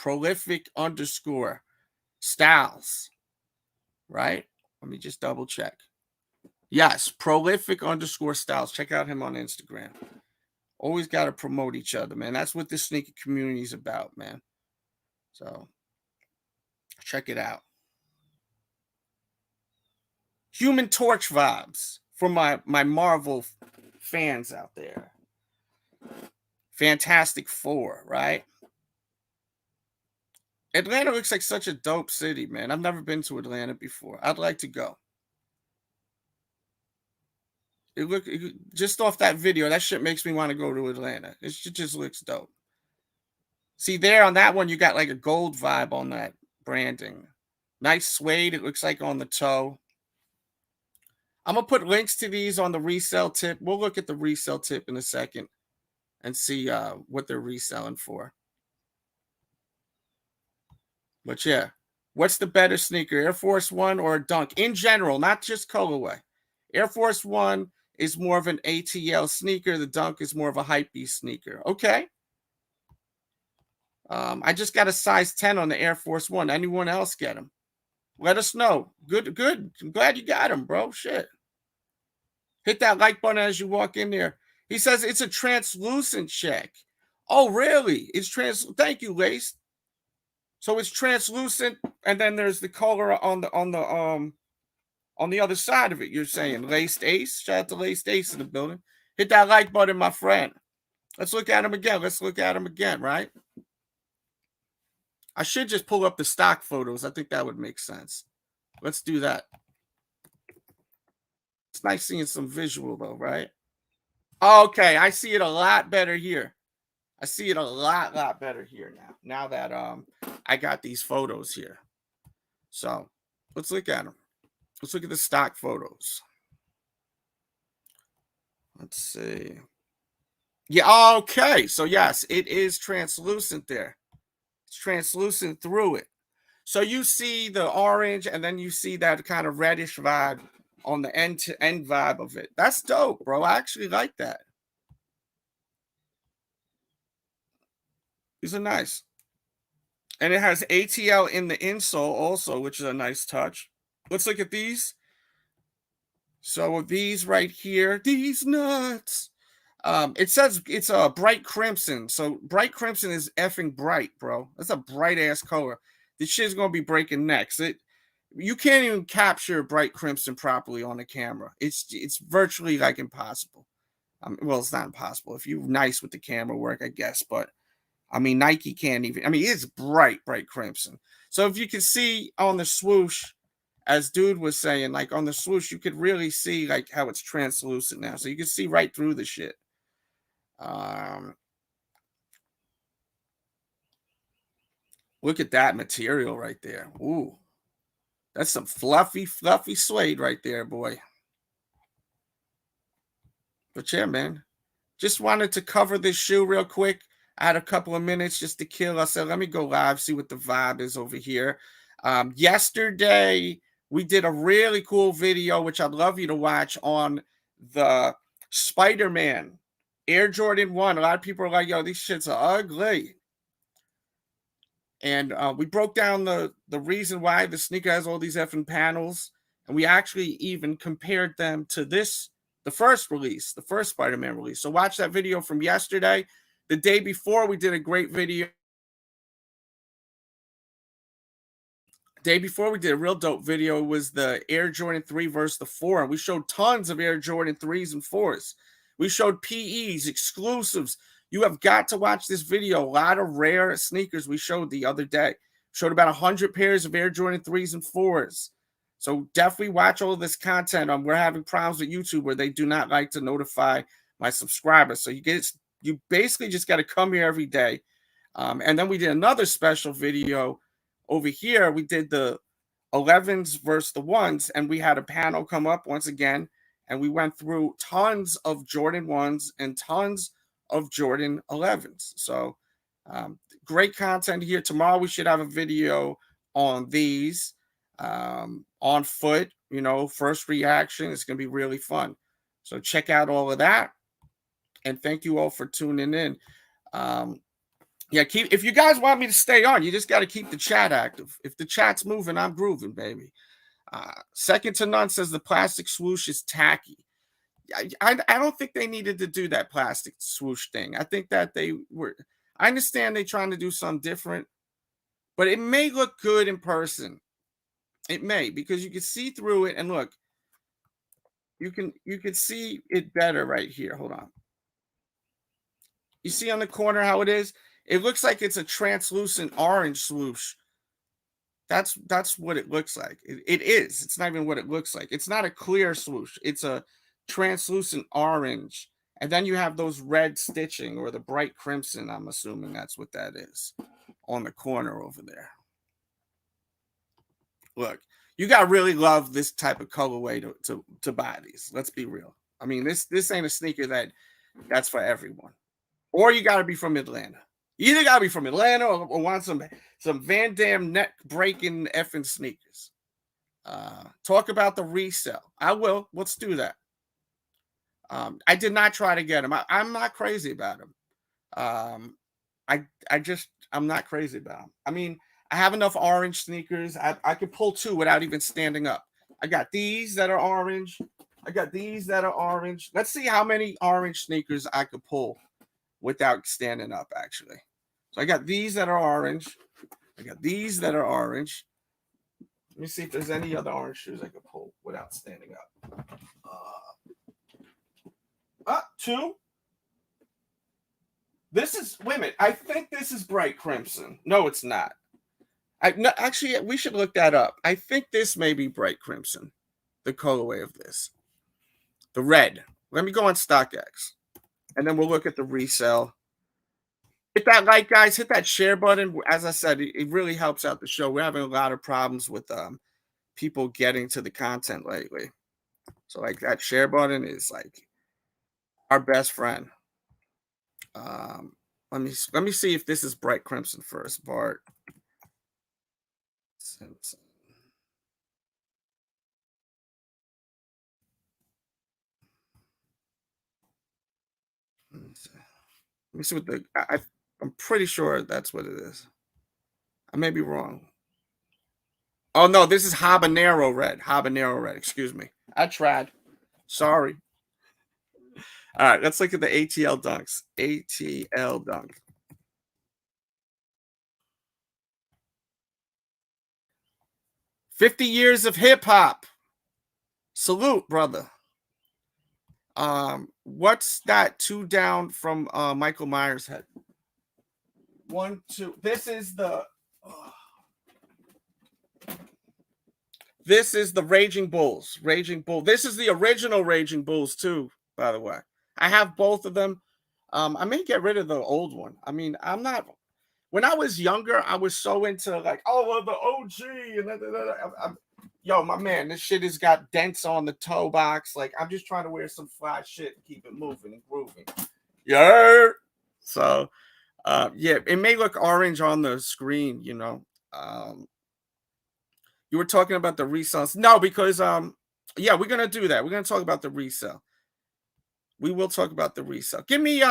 Prolific _ Styles, right? Let me just double check. Yes, Prolific _ Styles. Check out him on Instagram. Always got to promote each other, man. That's what this sneaker community is about, man. So check it out. Human Torch vibes for my Marvel fans out there. Fantastic Four, right? Atlanta looks like such a dope city, man. I've never been to Atlanta before. I'd like to go. Just off that video, that shit makes me want to go to Atlanta. It just looks dope. See, there on that one, you got like a gold vibe on that branding. Nice suede, it looks like on the toe. I'm going to put links to these on the resale tip. We'll look at the resale tip in a second and see what they're reselling for. But yeah, what's the better sneaker, Air Force One or a Dunk? In general, not just colorway. Air Force One is more of an ATL sneaker. The Dunk is more of a hypebeast sneaker. Okay. I just got a size 10 on the Air Force One. Anyone else get them? Let us know. Good. I'm glad you got them, bro. Shit. Hit that like button as you walk in there. He says it's a translucent check. Oh, really? It's Thank you, Lace. So it's translucent, and then there's the color on the other side of it. You're saying Laced Ace? Shout out to Laced Ace in the building. Hit that like button, my friend. Let's look at him again. Right? I should just pull up the stock photos. I think that would make sense. Let's do that. It's nice seeing some visual, though, right? Okay, I see it a lot better here. I see it a lot better here now. Now that I got these photos here. So let's look at them. Let's look at the stock photos. Let's see. Yeah, okay. So yes, it is translucent there. It's translucent through it. So you see the orange, and then you see that kind of reddish vibe on the end-to-end vibe of it. That's dope, bro. I actually like that. These are nice. And it has ATL in the insole also, which is a nice touch. Let's look at these. So these right here, these nuts. It says it's a bright crimson. So bright crimson is effing bright, bro. That's a bright ass color. This shit's gonna be breaking necks. You can't even capture bright crimson properly on the camera. It's virtually like impossible. Well, it's not impossible if you're nice with the camera work, I guess. But I mean, Nike can't even. I mean, it's bright crimson. So if you can see on the swoosh, as Dude was saying, like on the swoosh, you could really see like how it's translucent now. So you can see right through the shit. Look at that material right there. Ooh, that's some fluffy suede right there, boy. But yeah, man, just wanted to cover this shoe real quick. I had a couple of minutes just to kill. I said, let me go live, see what the vibe is over here. Yesterday, we did a really cool video, which I'd love you to watch, on the SPiderman Air Jordan 1. A lot of people are like, yo, these shits are ugly. And we broke down the reason why the sneaker has all these effing panels. And we actually even compared them to the first release, the first SPiderman release. So watch that video from yesterday. The day before, we did a great video. Day before, we did a real dope video. It was the Air Jordan 3 versus the 4. And we showed tons of Air Jordan 3s and 4s. We showed PEs, exclusives. You have got to watch this video. A lot of rare sneakers we showed the other day. Showed about 100 pairs of Air Jordan 3s and 4s. So definitely watch all of this content. We're having problems with YouTube where they do not like to notify my subscribers. So you basically just got to come here every day. And then we did another special video over here. We did the 11s versus the 1s, and we had a panel come up once again, and we went through tons of Jordan 1s and tons of Jordan 11s. So great content here. Tomorrow we should have a video on these on foot, first reaction. It's going to be really fun. So check out all of that. And thank you all for tuning in. Yeah, if you guys want me to stay on, you just got to keep the chat active. If the chat's moving, I'm grooving, baby. Second to none says the plastic swoosh is tacky. I don't think they needed to do that plastic swoosh thing. I think that they were. I understand they're trying to do something different, but it may look good in person. It may, because you can see through it, and look, you can see it better right here. Hold on. You see on the corner how it is? It looks like it's a translucent orange swoosh. That's what it looks like. It is. It's not even what it looks like. It's not a clear swoosh. It's a translucent orange. And then you have those red stitching, or the bright crimson. I'm assuming that's what that is on the corner over there. Look, you got to really love this type of colorway to buy these. Let's be real. I mean, this ain't a sneaker that's for everyone. Or you got to be from Atlanta. You either got to be from Atlanta or want some Van Damme neck breaking effing sneakers. Talk about the resale. I will. Let's do that. I did not try to get them. I'm not crazy about them. I'm not crazy about them. I mean, I have enough orange sneakers. I could pull two without even standing up. I got these that are orange. I got these that are orange. Let's see how many orange sneakers I could pull without standing up, actually. So I got these that are orange. I got these that are orange. Let me see if there's any other orange shoes I could pull without standing up. Two. This is, wait a minute. I think this is bright crimson. No, it's not. No, actually, we should look that up. I think this may be bright crimson, the colorway of this. The red. Let me go on StockX, and then we'll look at the resale. Hit that like, guys. Hit that share button. As I said, it really helps out the show. We're having a lot of problems with people getting to the content lately. So, like, that share button is like our best friend. Let me see if this is bright crimson first. Bart Simpson. Let me see what I'm pretty sure that's what it is. I may be wrong. Oh no, this is habanero red. Habanero red. Excuse me. I tried. Sorry. All right, let's look at the ATL dunks. ATL dunk. "50 years of hip hop. Salute, brother." What's that? Two down from Michael Myers' head. 1, 2. This is the Raging Bulls. Raging Bull. This is the original Raging Bulls too, by the way. I have both of them. I may get rid of the old one. I mean, I'm not. When I was younger, I was so into like, oh, the OG and yo, my man, this shit has got dents on the toe box. Like, I'm just trying to wear some fly shit and keep it moving and grooving. Yeah. So, yeah, it may look orange on the screen, you know. You were talking about the resales. No, because yeah, we're gonna do that. We're gonna talk about the resale. We will talk about the resale. Give me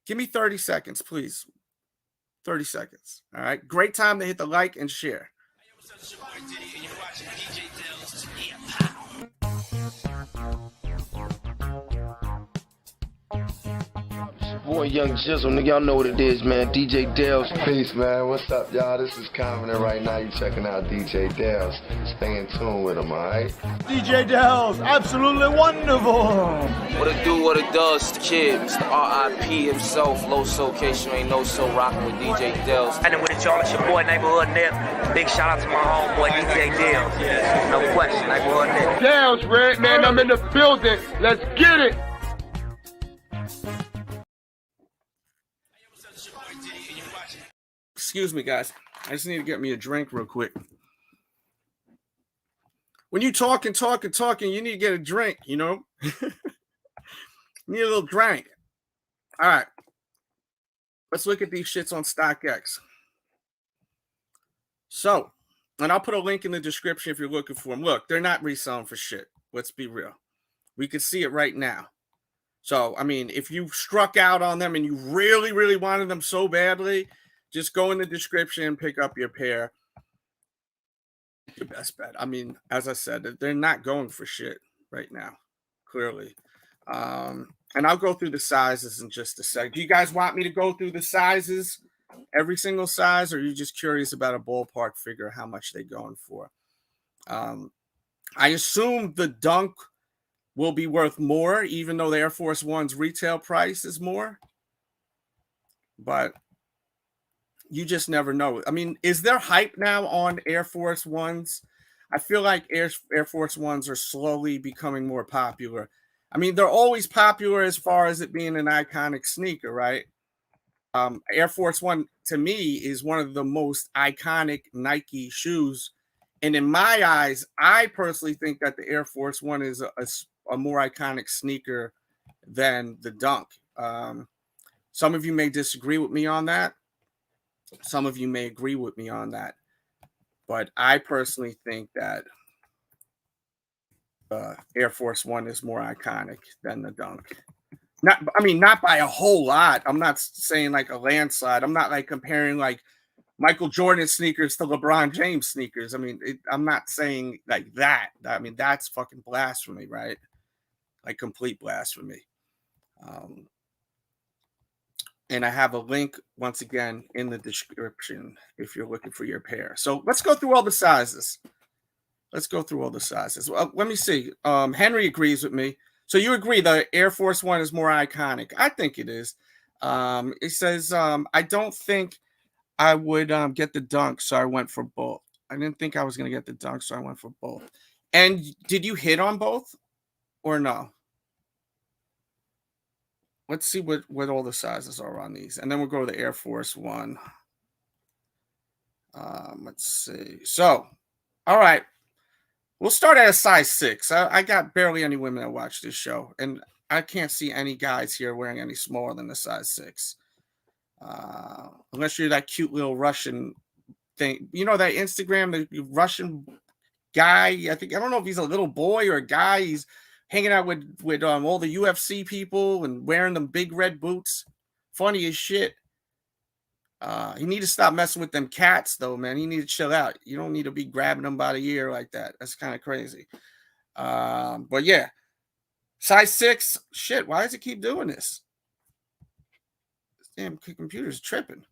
30 seconds, please. 30 seconds. All right. Great time to hit the like and share. Boy, Young Jizzle, nigga, y'all know what it is, man. DJ Delz. Peace, man. What's up, y'all? This is Common, and right now you checking out DJ Delz. Stay in tune with him, all right? DJ Delz, absolutely wonderful. What it do, what it does, the kid, Mr. R.I.P. himself, Low Soul, case you ain't know so, rocking with DJ Delz. And then with it, y'all, it's your boy, Neighborhood Nip. Big shout out to my homeboy, DJ Delz. No question, Neighborhood Nip. Delz, Red, man, I'm in the building. Let's get it. Excuse me, guys. I just need to get me a drink real quick. When you talk, you need to get a drink, you know? You need a little drink. All right. Let's look at these shits on StockX. So, and I'll put a link in the description if you're looking for them. Look, they're not reselling for shit. Let's be real. We can see it right now. So, I mean, if you struck out on them and you really, really wanted them so badly, just go in the description and pick up your pair. Your best bet. I mean, as I said, they're not going for shit right now, clearly. And I'll go through the sizes in just a sec. Do you guys want me to go through the sizes, every single size, or are you just curious about a ballpark figure, how much they're going for? I assume the Dunk will be worth more, even though the Air Force One's retail price is more. But you just never know. I mean, is there hype now on Air Force Ones? I feel like Air Force Ones are slowly becoming more popular. I mean, they're always popular as far as it being an iconic sneaker, right? Air Force One, to me, is one of the most iconic Nike shoes. And in my eyes, I personally think that the Air Force One is a more iconic sneaker than the Dunk. Some of you may disagree with me on that. Some of you may agree with me on that. But I personally think that Air Force One is more iconic than the Dunk. Not by a whole lot. I'm not saying like a landslide. I'm not like comparing like Michael Jordan sneakers to LeBron James sneakers. I mean, I'm not saying like that. I mean, that's fucking blasphemy, right? Like complete blasphemy. And I have a link once again in the description if you're looking for your pair. So let's go through all the sizes. Well, let me see. Henry agrees with me. So you agree the Air Force One is more iconic? I think it is. It says, I don't think I would get the Dunk, so I went for both. I didn't think I was going to get the Dunk, so I went for both. And did you hit on both or no? Let's see what all the sizes are on these. And then we'll go to the Air Force One. Let's see. So, all right. We'll start at a size 6. I got barely any women that watch this show, and I can't see any guys here wearing any smaller than a size 6. Unless you're that cute little Russian thing. You know that Instagram, the Russian guy? I don't know if he's a little boy or a guy. He's hanging out with all the UFC people and wearing them big red boots. Funny as shit. You need to stop messing with them cats, though, man. You need to chill out. You don't need to be grabbing them by the ear like that. That's kind of crazy. But yeah, size 6. Shit, why does it keep doing this? This damn computer's tripping.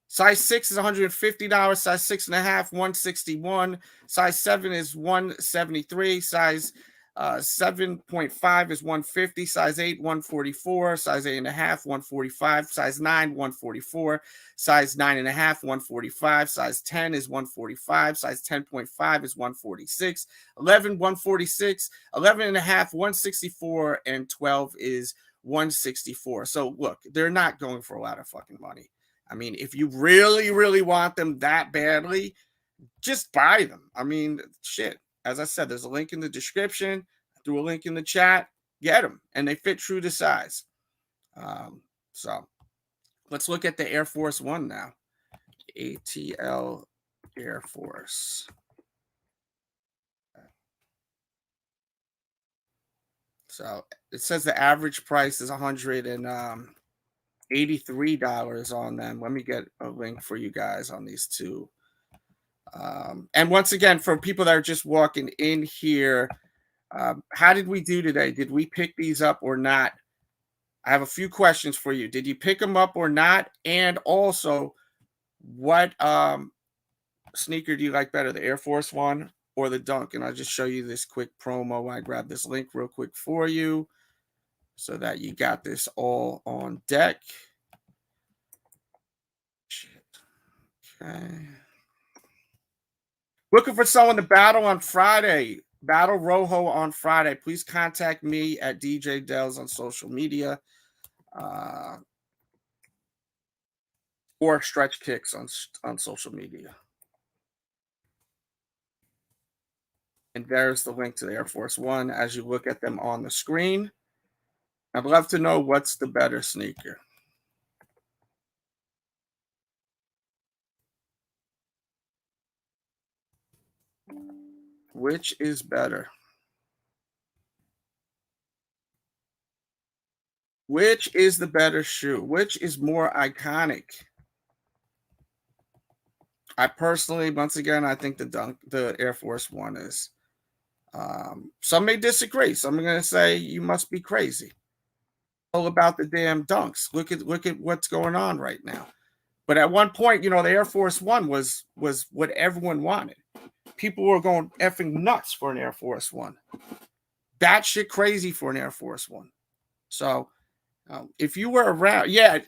Size 6 is $150. Size 6.5, $161. Size 7 is $173. Size 7.5 is $150. Size 8, $144. Size 8.5, $145. Size 9, $144. Size 9.5, $145. Size 10 is $145. Size 10.5 is $146. 11, $146. 11.5, $164. And 12 is $164. So look, they're not going for a lot of fucking money. I mean, if you really, really want them that badly, just buy them. I mean, shit. As I said, there's a link in the description. I threw a link in the chat. Get them. And they fit true to size. So let's look at the Air Force One now. ATL Air Force. So it says the average price is $183 on them. Let me get a link for you guys on these two. And once again, for people that are just walking in here, how did we do today? Did we pick these up or not? I have a few questions for you. Did you pick them up or not? And also, what sneaker do you like better, the Air Force One or the Dunk? And I'll just show you this quick promo. I grabbed this link real quick for you so that you got this all on deck. Shit. Okay. Looking for someone to battle on Friday. Battle Rojo on Friday. Please contact me at DJDELZ on social media. Or Stretch Kicks on social media. And there's the link to the Air Force One as you look at them on the screen. I'd love to know what's the better sneaker. Which is better? Which is the better shoe? Which is more iconic? I personally, once again, I think the Air Force One is. Some may disagree. Some are going to say you must be crazy. All about the damn dunks. Look at what's going on right now. But at one point, you know, the Air Force One was what everyone wanted. People were going effing nuts for an Air Force One. Batshit crazy for an Air Force One. So if you were around, yeah.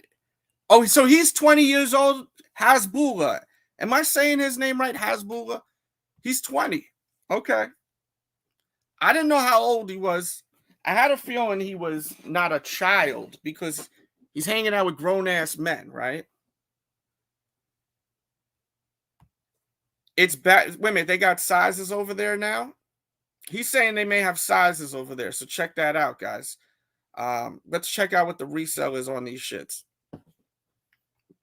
Oh, so he's 20 years old. Hasbulla. Am I saying his name right? Hasbulla. He's 20. Okay. I didn't know how old he was. I had a feeling he was not a child because he's hanging out with grown-ass men, right? It's bad. Wait a minute. They got sizes over there now? He's saying they may have sizes over there. So check that out, guys. Let's check out what the resale is on these shits.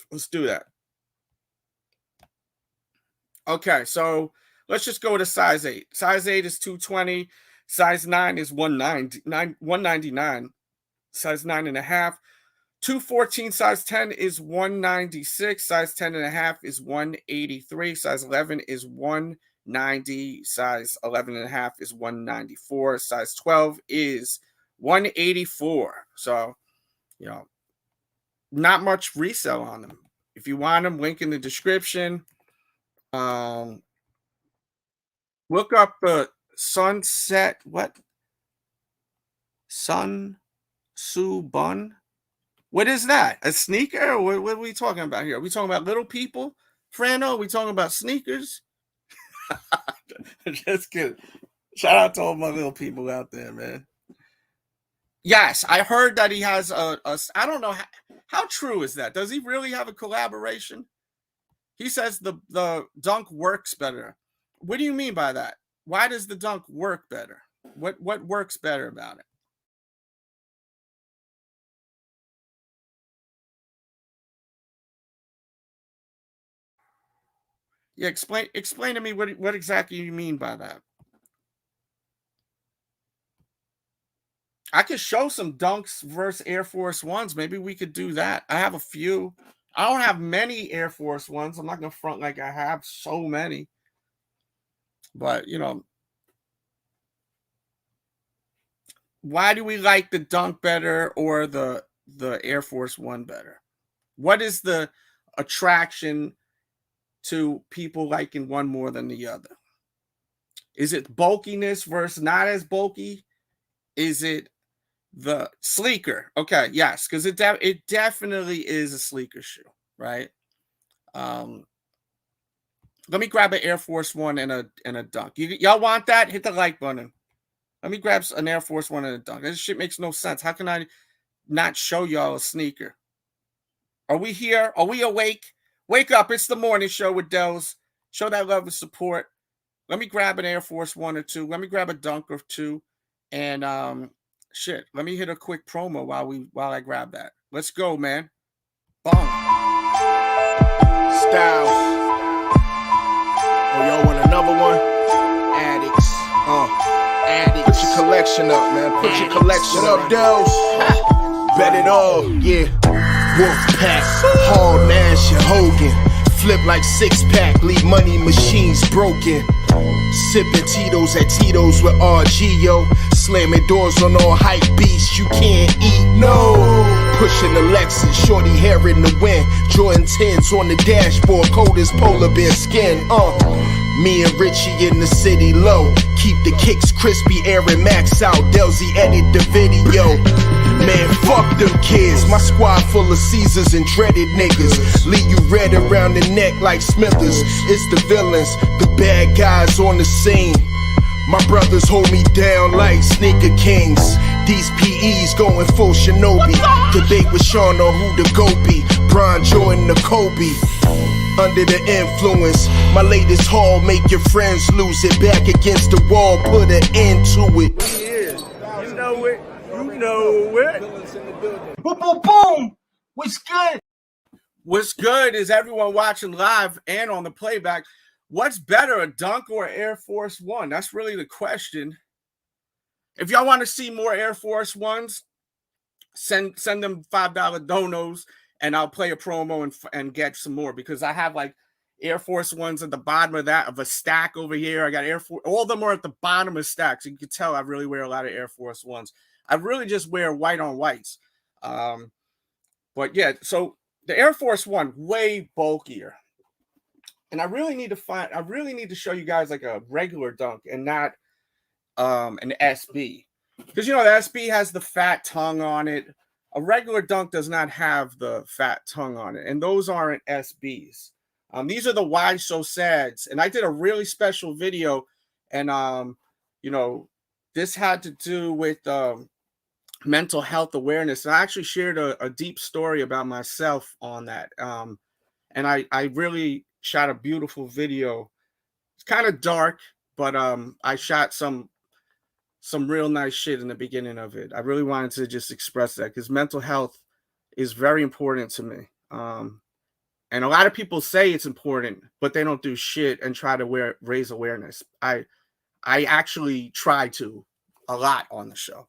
Let's do that. Okay, so let's just go to size 8. Size 8 is 220. Size 9 is 199. Size 9.5. 214. Size 10 is 196. Size 10.5 is 183. Size 11 is 190. Size 11.5 is 194. Size 12 is 184. So, you know, not much resale on them. If you want them, link in the description. Look up the Sunset, what? Sun Su Bun? What is that? A sneaker? What are we talking about here? Are we talking about little people? Frano, are we talking about sneakers? Just kidding. Shout out to all my little people out there, man. Yes, I heard that he has a I don't know how true is that? Does he really have a collaboration? He says the dunk works better. What do you mean by that? Why does the dunk work better? What works better about it? Yeah, explain to me what exactly you mean by that. I could show some dunks versus Air Force Ones. Maybe we could do that. I have a few. I don't have many Air Force Ones. I'm not going to front like I have so many. But, you know, why do we like the dunk better or the Air Force One better? What is the attraction to people liking one more than the other? Is it bulkiness versus not as bulky? Is it the sleeker? Okay, yes, because it definitely is a sleeker shoe, right? Let me grab an Air Force One and a dunk. Y'all want that? Hit the like button. Let me grab an Air Force One and a dunk. This shit makes no sense. How can I not show y'all a sneaker? Are we here? Are we awake? Wake up. It's the morning show with Delz. Show that love and support. Let me grab an Air Force One or two. Let me grab a dunk or two. And shit, let me hit a quick promo while I grab that. Let's go, man. Boom. Styles. Oh, y'all want another one? Addicts. Addicts. Put your collection up, man. Put your collection up, Delz. Bet it all, yeah. Wolfpack, Hall, Nash, and Hogan. Flip like 6-pack, leave money machines broken. Sipping Tito's at Tito's with RGO. Slamming doors on all hype beats you can't eat, no. Pushing the Lexus, shorty hair in the wind. Jordan 10s on the dashboard, cold as polar bear skin. Me and Richie in the city low. Keep the kicks crispy, Aaron Max out. Delzy edit the video. Man, fuck them kids. My squad full of Caesars and dreaded niggas. Leave you red around the neck like Smithers. It's the villains, the bad guys on the scene. My brothers hold me down like sneaker kings. These PEs going full Shinobi. Debate with Sean on who the GOAT be. Bron Jordan the Kobe. Under the influence, my latest haul make your friends lose it. Back against the wall, put an end to it. Yeah, you know it. You know it. Boom, boom, boom. What's good? What's good is everyone watching live and on the playback. What's better, a dunk or Air Force One? That's really the question. If y'all want to see more Air Force Ones, send them $5 donos, and I'll play a promo and get some more, because I have like Air Force Ones at the bottom of a stack over here. I got Air Force, all of them are at the bottom of stacks. You can tell I really wear a lot of Air Force Ones. I really just wear white on whites. But yeah, so the Air Force One, way bulkier. And I really need to show you guys like a regular dunk and not an SB. Because, you know, the SB has the fat tongue on it. A regular dunk does not have the fat tongue on it. And those aren't SBs. These are the Why So Sads. And I did a really special video. And, you know, this had to do with mental health awareness. And I actually shared a deep story about myself on that. And I really shot a beautiful video. It's kind of dark, but I shot some real nice shit in the beginning of it. I really wanted to just express that, because mental health is very important to me. And a lot of people say it's important, but they don't do shit and try to raise awareness. I actually try to a lot on the show,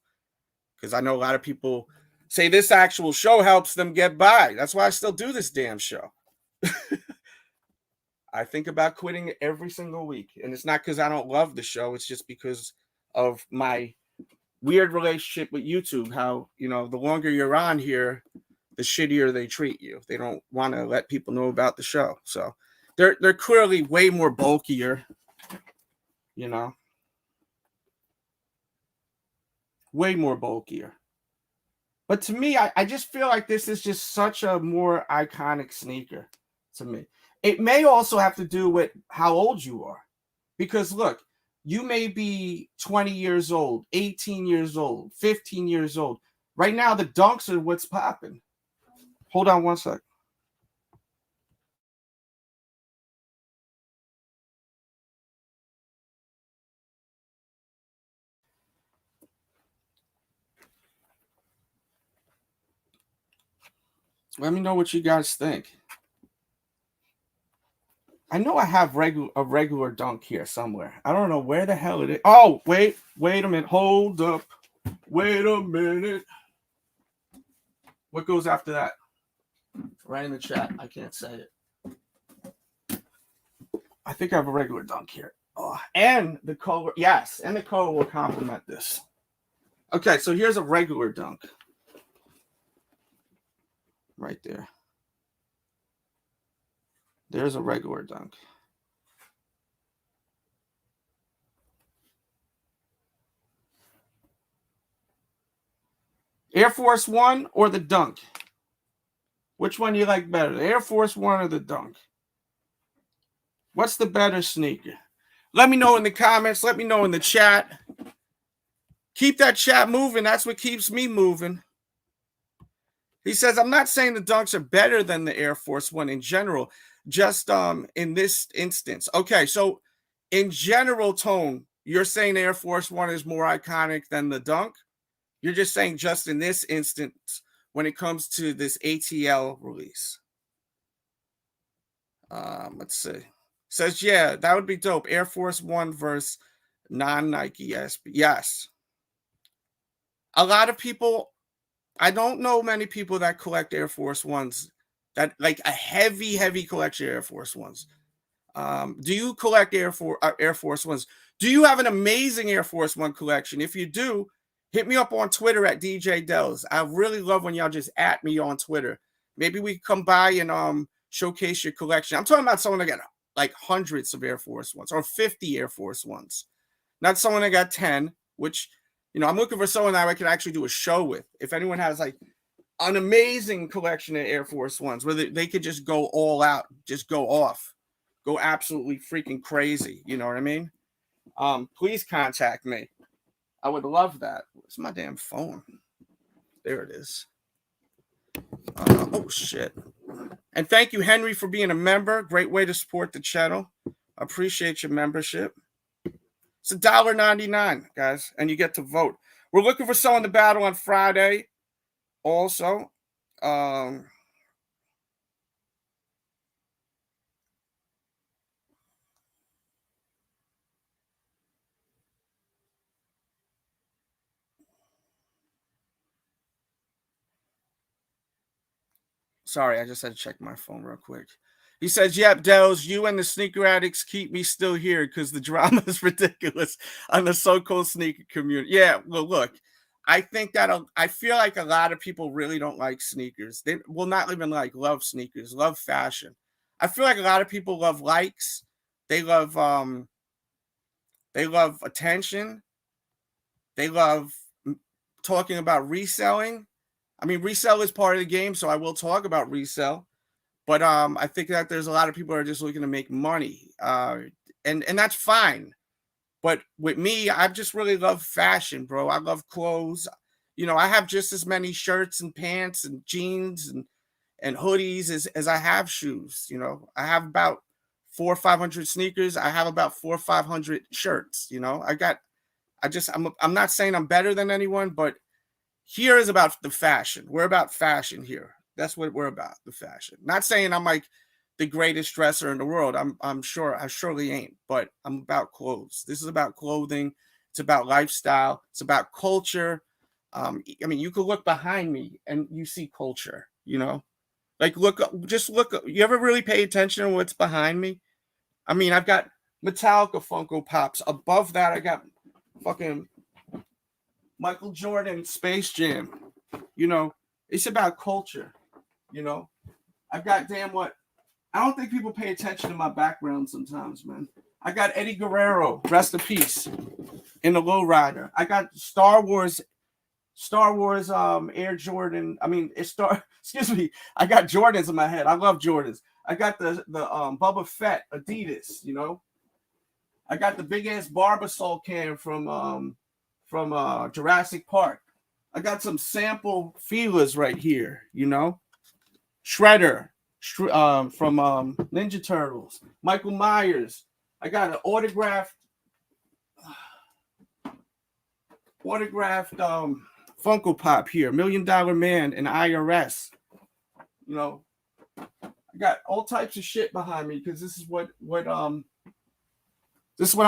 because I know a lot of people say this actual show helps them get by. That's why I still do this damn show. I think about quitting every single week. And it's not because I don't love the show. It's just because of my weird relationship with YouTube. How, you know, the longer you're on here, the shittier they treat you. They don't want to let people know about the show. So they're clearly way more bulkier, you know. Way more bulkier. But to me, I just feel like this is just such a more iconic sneaker to me. It may also have to do with how old you are. Because look, you may be 20 years old, 18 years old, 15 years old. Right now, the dunks are what's popping. Hold on one sec. Let me know what you guys think. I know I have a regular dunk here somewhere. I don't know where the hell it is. Oh, wait a minute. Hold up. Wait a minute. What goes after that? Right in the chat. I can't say it. I think I have a regular dunk here. Oh, and the color. Yes, and the color will complement this. Okay, so here's a regular dunk. Right there. There's a regular dunk. Air Force One or the dunk? Which one do you like better, the Air Force One or the dunk? What's the better sneaker? Let me know in the comments. Let me know in the chat. Keep that chat moving. That's what keeps me moving. He says, I'm not saying the dunks are better than the Air Force One in general, just in this instance. Okay, so in general tone, you're saying the Air Force One is more iconic than the dunk? You're just saying just in this instance when it comes to this ATL release. Let's see. Says, yeah, that would be dope. Air Force One versus non-Nike SB. Yes. A lot of people, I don't know many people that collect Air Force Ones, that like a heavy collection of Air Force Ones. Do you collect Air Force Ones? Do you have an amazing Air Force One collection? If you do, hit me up on Twitter at DJDELZ. I really love when y'all just at me on Twitter. Maybe we come by and showcase your collection. I'm talking about someone that got like hundreds of Air Force Ones or 50 Air Force Ones. Not someone that got 10, which, you know, I'm looking for someone that I can actually do a show with. If anyone has like an amazing collection of Air Force Ones where they could just go all out, just go off, go absolutely freaking crazy. You know what I mean? Please contact me. I would love that. Where's my damn phone? There it is. Oh, shit. And thank you, Henry, for being a member. Great way to support the channel. I appreciate your membership. It's $1.99, guys, and you get to vote. We're looking for someone to battle on Friday also. Sorry, I just had to check my phone real quick. He says, yep, Delz, you and the sneaker addicts keep me still here because the drama is ridiculous on the so-called sneaker community. Yeah, well, look, I think that I feel like a lot of people really don't like sneakers. They will not even love sneakers, love fashion. I feel like a lot of people love likes. They love attention. They love talking about reselling. I mean, resale is part of the game, so I will talk about resale. But I think that there's a lot of people who are just looking to make money, and that's fine. But with me, I just really love fashion, bro. I love clothes. You know, I have just as many shirts and pants and jeans and hoodies as I have shoes. You know, I have about 400 or 500 sneakers. I have about 400 or 500 shirts. You know, I'm not saying I'm better than anyone, but here is about the fashion. We're about fashion here. That's what we're about, the fashion. Not saying I'm like the greatest dresser in the world. I'm sure I surely ain't, but I'm about clothes. This is about clothing. It's about lifestyle. It's about culture. I mean, you could look behind me and you see culture, you know? Like, just look. You ever really pay attention to what's behind me? I mean, I've got Metallica Funko Pops. Above that, I got fucking Michael Jordan Space Jam. You know, it's about culture. You know, I've got I don't think people pay attention to my background sometimes, man. I got Eddie Guerrero, rest in peace, in the lowrider. I got Star Wars Air Jordan. I mean, excuse me. I got Jordans in my head. I love Jordans. I got the Boba Fett Adidas, you know. I got the big ass Barbasol can from Jurassic Park. I got some sample feelers right here, you know. Shredder from Ninja Turtles. Michael Myers. I got an autographed Funko Pop here. $1 Million Man and IRS. You know, I got all types of shit behind me because this is what I'm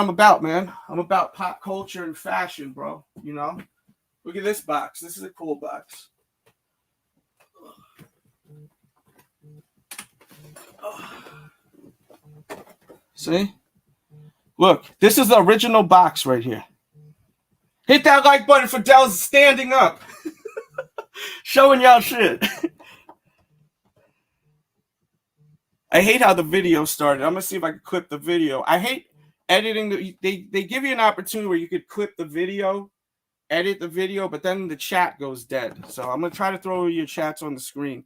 about, man. I'm about pop culture and fashion, bro. You know, look at this box. This is a cool box. See? Look, this is the original box right here. Hit that like button for Delz standing up. Showing y'all shit. I hate how the video started. I'm going to see if I can clip the video. I hate editing. They give you an opportunity where you could clip the video, edit the video, but then the chat goes dead. So I'm going to try to throw your chats on the screen.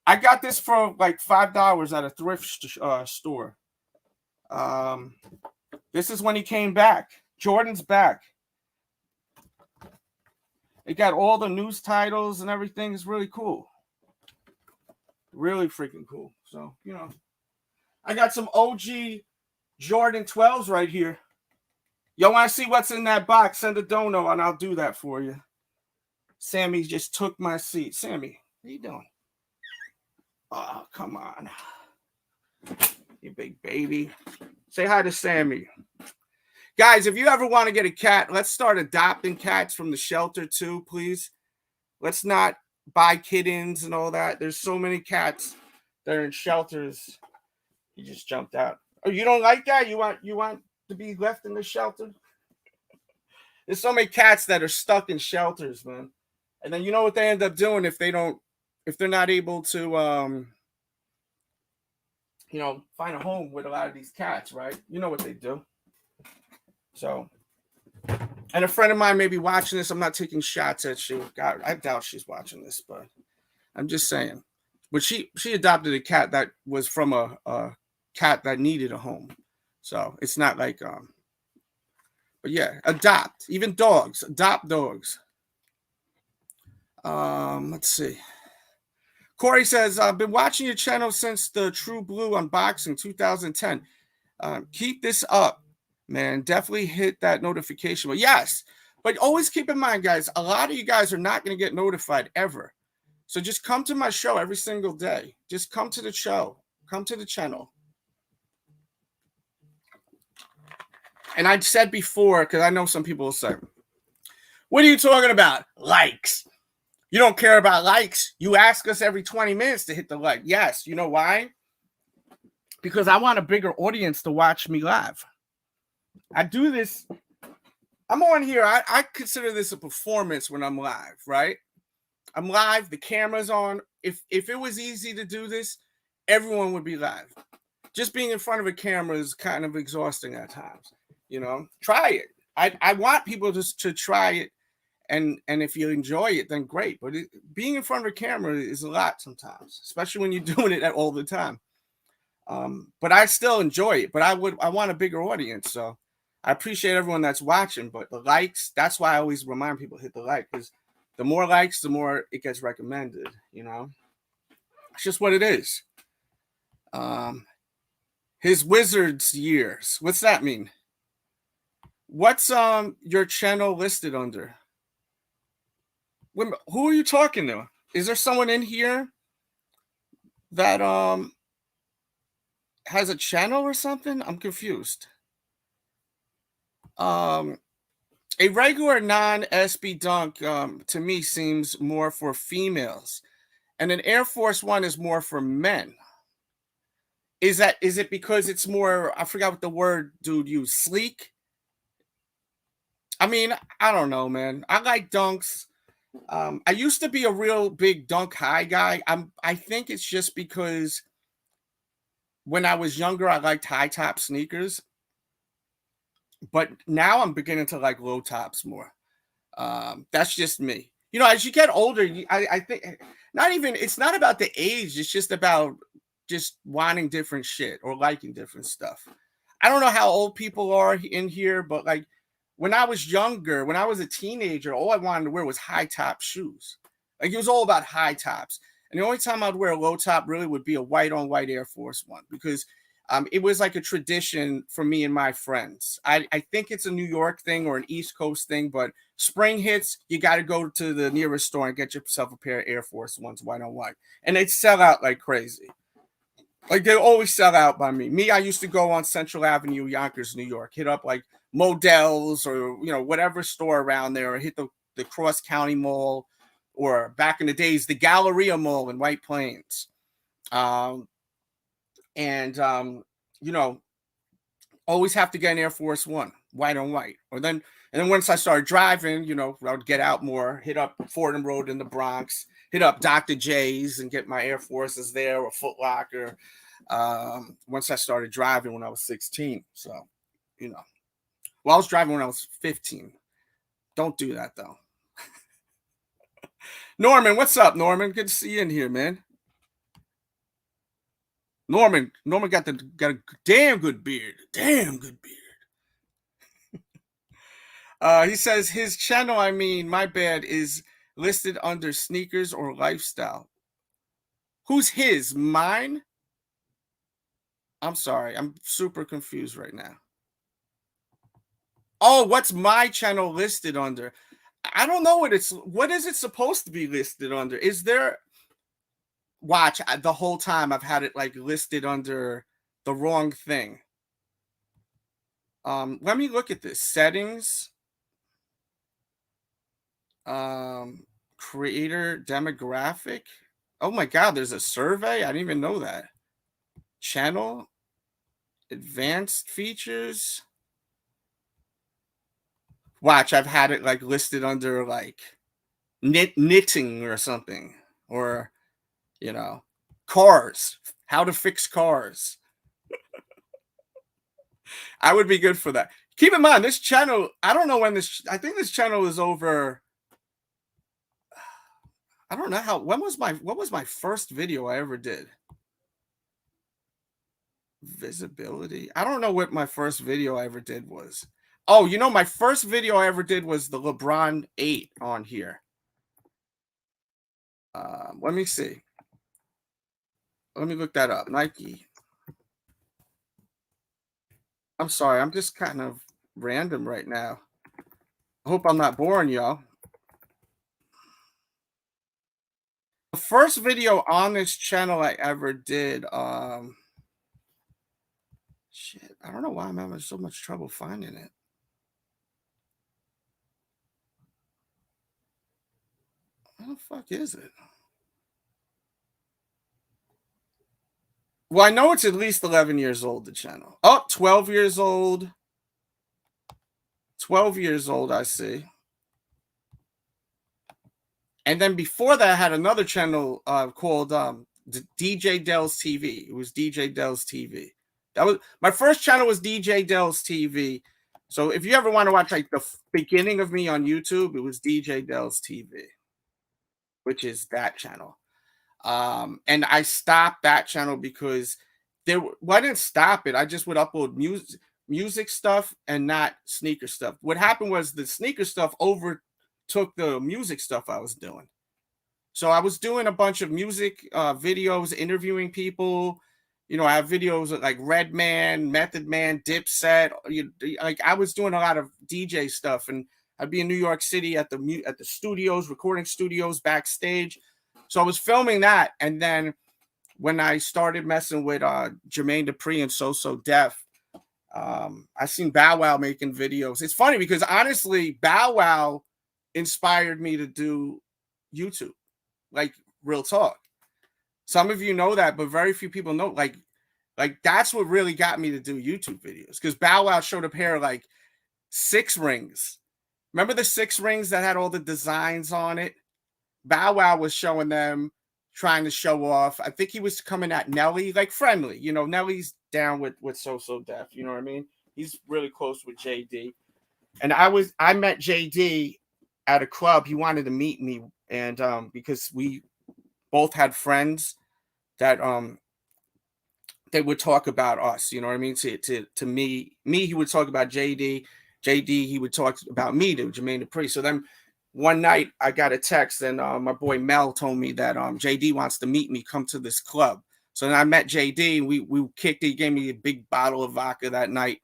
I got this for like $5 at a thrift store. This is when he came back. Jordan's back. It got all the news titles and everything. It's really cool. Really freaking cool. So, you know, I got some OG Jordan 12s right here. Y'all want to see what's in that box? Send a dono and I'll do that for you. Sammy just took my seat. Sammy, what are you doing? Oh, come on. You big baby. Say hi to Sammy. Guys, if you ever want to get a cat, let's start adopting cats from the shelter too, please. Let's not buy kittens and all that. There's so many cats that are in shelters. He just jumped out. Oh, you don't like that? You want to be left in the shelter? There's so many cats that are stuck in shelters, man. And then you know what they end up doing if they're not able to you know, find a home with a lot of these cats, right? You know what they do. So, and a friend of mine may be watching this. I'm not taking shots at you. God, I doubt she's watching this, but I'm just saying. But she adopted a cat that was from a cat that needed a home. So it's not like but yeah, adopt. Even dogs. Adopt dogs. Let's see. Corey says, I've been watching your channel since the True Blue unboxing 2010. Keep this up, man. Definitely hit that notification. But yes, but always keep in mind, guys, a lot of you guys are not going to get notified ever. So just come to my show every single day. Just come to the show. Come to the channel. And I said before, because I know some people will say, what are you talking about? Likes. You don't care about likes. You ask us every 20 minutes to hit the like. Yes, you know why? Because I want a bigger audience to watch me live. I do this. I'm on here. I consider this a performance when I'm live, right? I'm live. The camera's on. If it was easy to do this, everyone would be live. Just being in front of a camera is kind of exhausting at times. You know, try it. I want people to try it. And if you enjoy it, then great. But being in front of a camera is a lot sometimes, especially when you're doing it all the time. But I still enjoy it. But I want a bigger audience. So I appreciate everyone that's watching. But the likes, that's why I always remind people hit the like, because the more likes, the more it gets recommended. You know, it's just what it is. His Wizards years. What's that mean? What's your channel listed under? Who are you talking to? Is there someone in here that has a channel or something? I'm confused. A regular non-SB dunk to me seems more for females, and an Air Force One is more for men. Is it because it's more, I forgot what the word dude used, sleek? I mean, I don't know, man. I like dunks. I used to be a real big dunk high guy. I think it's just because when I was younger, I liked high top sneakers, but now I'm beginning to like low tops more. That's just me. You know, as you get older, I think it's not about the age. It's just about just wanting different shit or liking different stuff. I don't know how old people are in here, but like when I was younger, when I was a teenager, all I wanted to wear was high top shoes. Like it was all about high tops. And the only time I'd wear a low top really would be a white on white Air Force One, because it was like a tradition for me and my friends. I think it's a New York thing or an East Coast thing, but spring hits, you got to go to the nearest store and get yourself a pair of Air Force Ones, white on white. And they'd sell out like crazy. Like they always sell out by me. I used to go on Central Avenue, Yonkers, New York, hit up like Modell's or, you know, whatever store around there, or hit the Cross County Mall, or back in the days, the Galleria Mall in White Plains. You know, always have to get an Air Force One, white on white. And then once I started driving, you know, I would get out more, hit up Fordham Road in the Bronx, hit up Dr. J's and get my Air Forces there, or Foot Locker. Once I started driving when I was 16. So, you know, well, I was driving when I was 15. Don't do that though. Norman, what's up, Norman? Good to see you in here, man. Norman got a damn good beard. Damn good beard. He says his channel, I mean, my bad, is listed under sneakers or lifestyle. Who's his? Mine? I'm sorry. I'm super confused right now. Oh, what's my channel listed under? I don't know what is it supposed to be listed under? Is there, watch, the whole time I've had it like listed under the wrong thing. Let me look at this. Settings. Creator demographic. Oh my God, there's a survey. I didn't even know that. Channel. Advanced features. Watch, I've had it like listed under like knitting or something, or, you know, cars, how to fix cars. I would be good for that. Keep in mind, this channel, I don't know when I think this channel is over. I don't know what was my first video I ever did? Visibility. I don't know what my first video I ever did was. Oh, you know, my first video I ever did was the LeBron 8 on here. Let me see. Let me look that up. Nike. I'm sorry. I'm just kind of random right now. I hope I'm not boring y'all. The first video on this channel I ever did, shit, I don't know why I'm having so much trouble finding it. the fuck is it? Well, I know it's at least 11 years old, the channel. Oh, 12 years old. 12 years old, I see. And then before that, I had another channel called DJ Delz TV. It was DJ Delz TV. That was my first channel was DJ Delz TV. So if you ever want to watch like the beginning of me on YouTube, it was DJ Delz TV, which is that channel. And I stopped that channel because well, I didn't stop it. I just would upload music stuff and not sneaker stuff. What happened was the sneaker stuff overtook the music stuff I was doing. So I was doing a bunch of music videos, interviewing people. You know, I have videos like Redman, Method Man, Dipset. Like I was doing a lot of DJ stuff, and I'd be in New York City at the studios, recording studios, backstage. So I was filming that, and then when I started messing with Jermaine Dupri and So Def, I seen Bow Wow making videos. It's funny because honestly, Bow Wow inspired me to do YouTube, like real talk. Some of you know that, but very few people know. Like that's what really got me to do YouTube videos, because Bow Wow showed a pair of like 6 rings. Remember the 6 rings that had all the designs on it? Bow Wow was showing them, trying to show off. I think he was coming at Nelly, like friendly. You know, Nelly's down with So Def. You know what I mean? He's really close with JD. And I met JD at a club. He wanted to meet me, and because we both had friends that they would talk about us, you know what I mean? To me, he would talk about JD, he would talk about me to Jermaine Dupri. So then one night I got a text, and my boy Mel told me that JD wants to meet me, come to this club. So then I met JD, and we kicked it. He gave me a big bottle of vodka that night.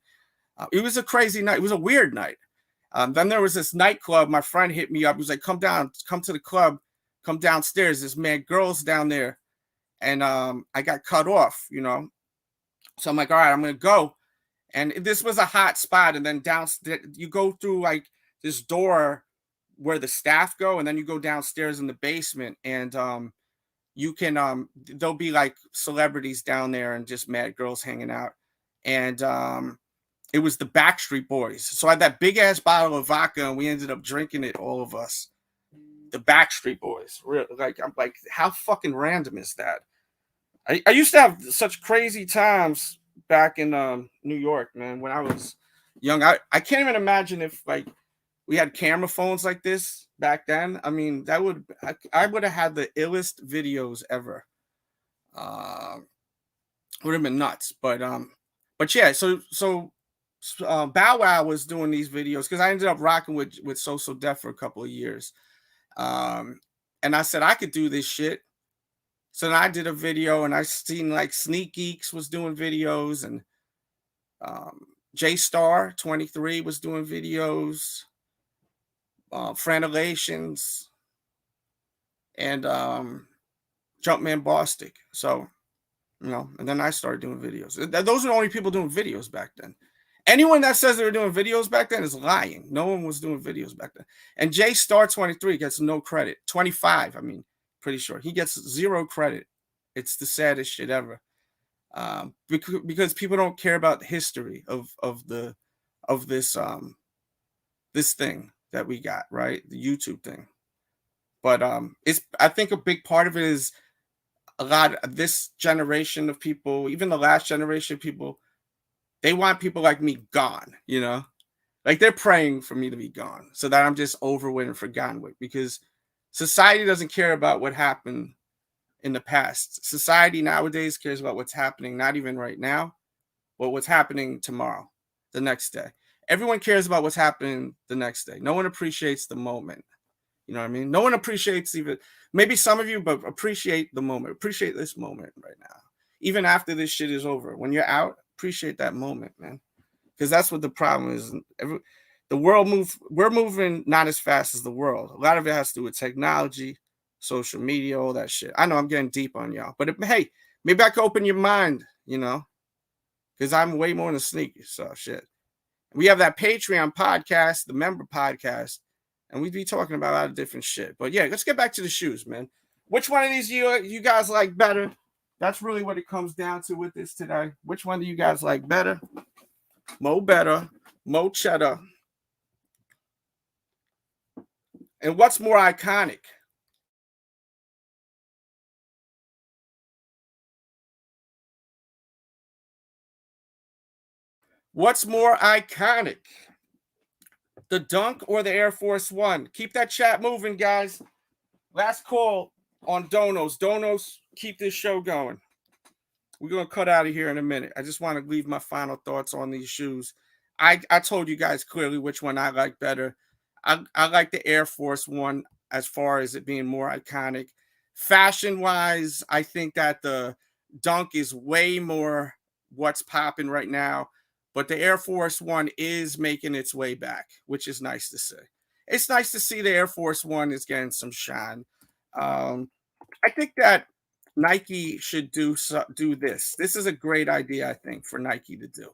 It was a crazy night. It was a weird night. Then there was this nightclub. My friend hit me up. He was like, come to the club, come downstairs. There's mad girls down there. And I got cut off, you know. So I'm like, all right, I'm going to go. And this was a hot spot. And then downstairs, you go through like this door where the staff go, and then you go downstairs in the basement, and you can, there'll be like celebrities down there and just mad girls hanging out. And it was the Backstreet Boys. So I had that big ass bottle of vodka, and we ended up drinking it, all of us. The Backstreet Boys. Like, I'm like, how fucking random is that? I used to have such crazy times back in New York, man, when I was young. I can't even imagine if like we had camera phones like this back then. I mean, I would have had the illest videos ever. Would have been nuts. But yeah, so Bow Wow was doing these videos because I ended up rocking with So Def for a couple of years. And I said I could do this shit. So then I did a video, and I seen like Sneak Geeks was doing videos, and J Star 23 was doing videos, Franelations, and Jumpman Bostic. So, you know, and then I started doing videos. Those are the only people doing videos back then. Anyone that says they were doing videos back then is lying. No one was doing videos back then. And J Star 23 gets no credit. 25, I mean, pretty sure he gets 0 credit. It's the saddest shit ever. Because people don't care about the history of this this thing that we got, right? The YouTube thing. But I think a big part of it is a lot of this generation of people, even the last generation of people, they want people like me gone, you know? Like they're praying for me to be gone so that I'm just over with and forgotten with, because society doesn't care about what happened in the past. Society nowadays cares about what's happening, not even right now, but what's happening tomorrow, the next day. Everyone cares about what's happening the next day. No one appreciates the moment. You know what I mean? No one appreciates, even maybe some of you, but appreciate the moment. Appreciate this moment right now. Even after this shit is over, when you're out, appreciate that moment, man. Because that's what the problem is. The world we're moving not as fast as the world. A lot of it has to do with technology, social media, all that shit. I know I'm getting deep on y'all, but hey, maybe I can open your mind, you know, because I'm way more than sneakers. So shit. We have that Patreon podcast, the member podcast, And we'd be talking about a lot of different shit. But yeah, let's get back to the shoes, man. Which one of these you guys like better? That's really what it comes down to with this today. Which one do you guys like better? Mo better, Mo cheddar. And what's more iconic? What's more iconic? The Dunk or the Air Force One? Keep that chat moving, guys. Last call on Donos. Donos, keep this show going. We're going to cut out of here in a minute. I just want to leave my final thoughts on these shoes. I told you guys clearly which one I like better. I like the Air Force One as far as it being more iconic. Fashion-wise, I think that the Dunk is way more what's popping right now. But the Air Force One is making its way back, which is nice to see. It's nice to see the Air Force One is getting some shine. I think that Nike should do this. This is a great idea, I think, for Nike to do.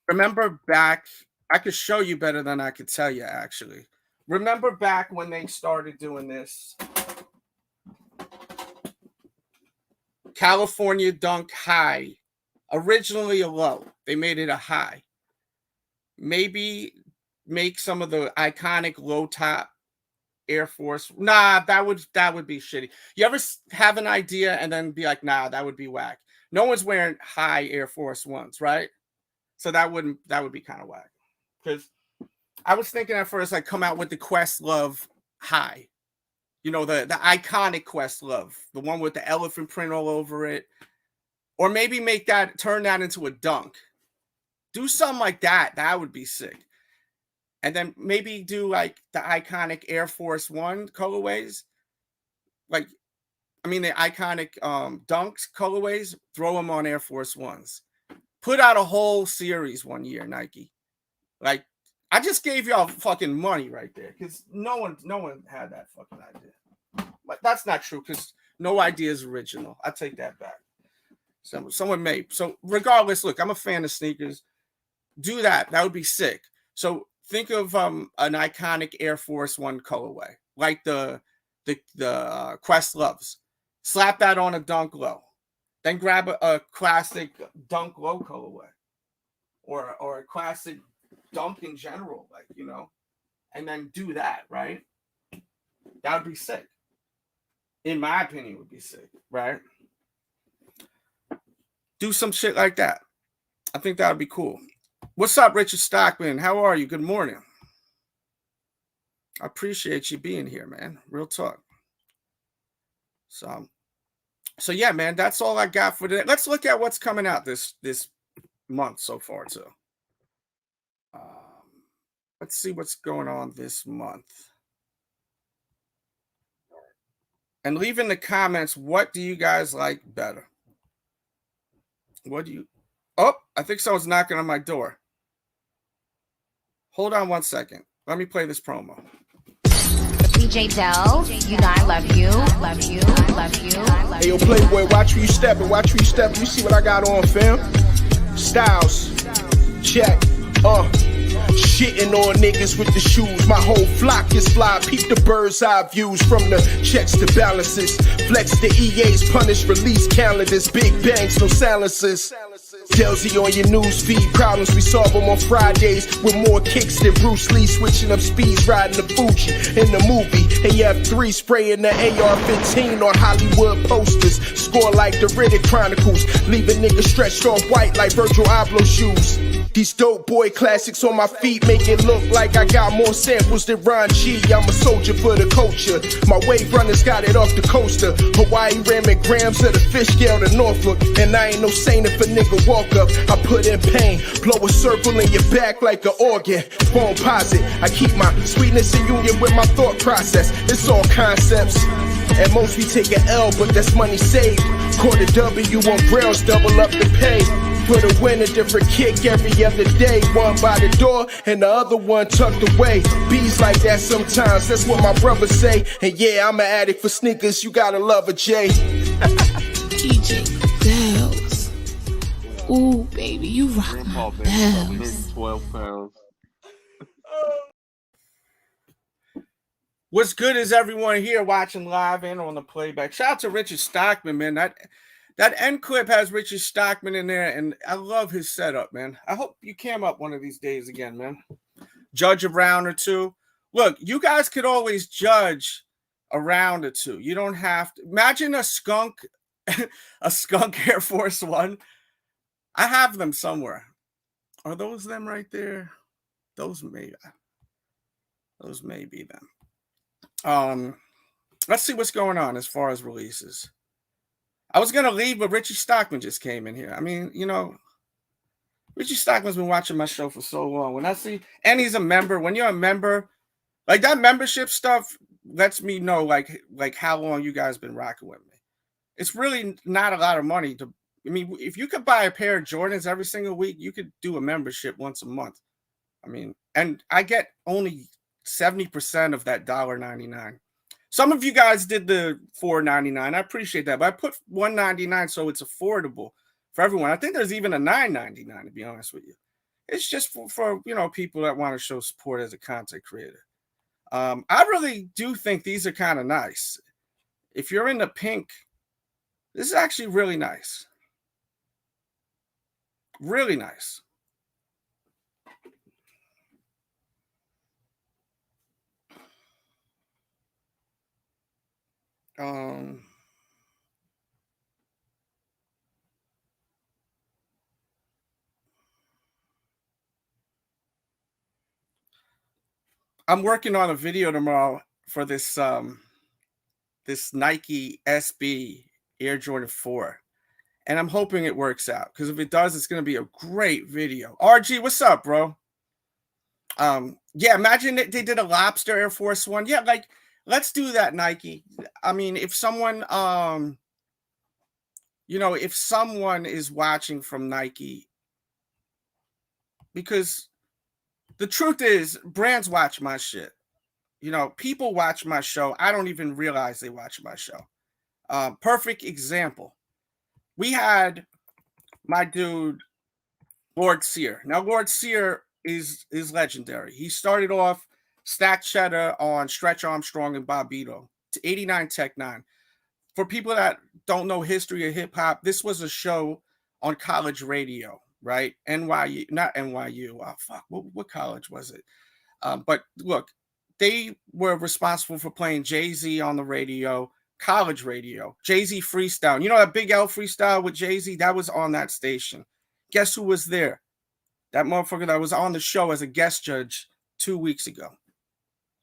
Remember back, I could show you better than I could tell you, actually. Remember back when they started doing this? California Dunk High. Originally a low. They made it a high. Maybe make some of the iconic low top Air Force. Nah, that would be shitty. You ever have an idea and then be like, nah, that would be whack. No one's wearing high Air Force Ones, right? So that would be kind of whack. Because I was thinking at first, like, come out with the Questlove high. You know, the iconic Questlove, the one with the elephant print all over it. Or maybe turn that into a Dunk. Do something like that. That would be sick. And then maybe do like the iconic Air Force One colorways. The iconic Dunks colorways, throw them on Air Force Ones. Put out a whole series one year, Nike. Like, I just gave y'all fucking money right there because no one had that fucking idea. But that's not true because no idea is original. I take that back. Someone may. So regardless, look, I'm a fan of sneakers. Do that. That would be sick. So think of an iconic Air Force One colorway, like the Questloves. Slap that on a Dunk Low. Then grab a classic Dunk Low colorway, or a classic Dunk in general, and then do that, right? That would be sick. In my opinion, would be sick, right? Do some shit like that. I think that would be cool. What's up, Richard Stockman? How are you? Good morning. I appreciate you being here, man. Real talk. So yeah, man, that's all I got for today. Let's look at what's coming out this month so far, too. Let's see what's going on this month. And leave in the comments, what do you guys like better? Oh, I think someone's knocking on my door. Hold on 1 second. Let me play this promo. DJ DELZ, you know I love you, love you, love you, love Hey, you. yo, Playboy, watch where you stepping, watch where you stepping. You see what I got on, fam? Styles, check, shitting on niggas with the shoes. My whole flock is fly. Peep the bird's eye views from the checks to balances. Flex the EA's punish release calendars. Big bangs, no silences. DELZ on your news feed. Problems we solve them on Fridays with more kicks than Bruce Lee. Switching up speeds, riding the Fuji in the movie. AF3 spraying the AR-15 on Hollywood posters. Score like the Riddick Chronicles. Leave a nigga stretched off white like Virgil Abloh shoes. These dope boy classics on my feet make it look like I got more samples than Ron G. I'm a soldier for the culture. My wave runners got it off the coaster. Hawaii ramming grams of the fish scale to Norfolk. And I ain't no saint if a nigga walk up. I put in pain. Blow a circle in your back like an organ. Phone posit. I keep my sweetness in union with my thought process. It's all concepts. At most we take an L, but that's money saved. Quarter W on Braille's, double up the pay. Put a win, a different kick every other day. One by the door and the other one tucked away. Bees like that sometimes, that's what my brothers say. And yeah, I'm an addict for sneakers, you gotta love a J. DJ DELZ. Ooh, baby, you rock my bells. 12 pounds. What's good is everyone here watching live and on the playback. Shout out to Richard Stockman, man. That end clip has Richard Stockman in there, and I love his setup, man. I hope you cam up one of these days again, man. Judge a round or two. Look, you guys could always judge a round or two. You don't have to. Imagine a skunk, a skunk Air Force One. I have them somewhere. Are those them right there? Those may be them. Let's see what's going on as far as releases. I was gonna leave, but Richie Stockman just came in here. I mean, you know, Richie Stockman's been watching my show for so long. When I see, and he's a member. When you're a member, like that membership stuff lets me know like how long you guys been rocking with me. It's really not a lot of money to. I mean, if you could buy a pair of Jordans every single week, you could do a membership once a month. I mean, and I get only 70% of that $1.99. Some of you guys did the $4.99. I appreciate that, but I put $1.99 so it's affordable for everyone. I think there's even a $9.99 to be honest with you. It's just for you know, people that want to show support as a content creator. I really do think these are kind of nice. If you're in the pink, this is actually really nice. Really nice. I'm working on a video tomorrow for this this Nike SB Air Jordan 4. And I'm hoping it works out, because if it does, it's going to be a great video. RG, what's up, bro? Yeah, imagine they did a lobster Air Force One. Yeah, like, let's do that, Nike. I mean, if someone, you know, if someone is watching from Nike, because the truth is, brands watch my shit. You know, people watch my show. I don't even realize they watch my show. Perfect example. We had my dude, Lord Sear. Now, Lord Sear is legendary. He started off stacked cheddar on Stretch Armstrong and Bobbito to 89 Tech 9. For people that don't know history of hip hop, this was a show on college radio, right? NYU, not NYU. Oh, fuck. What college was it? But look, they were responsible for playing Jay-Z on the radio, college radio, Jay-Z freestyle. You know that Big L freestyle with Jay-Z? That was on that station. Guess who was there? That motherfucker that was on the show as a guest judge 2 weeks ago.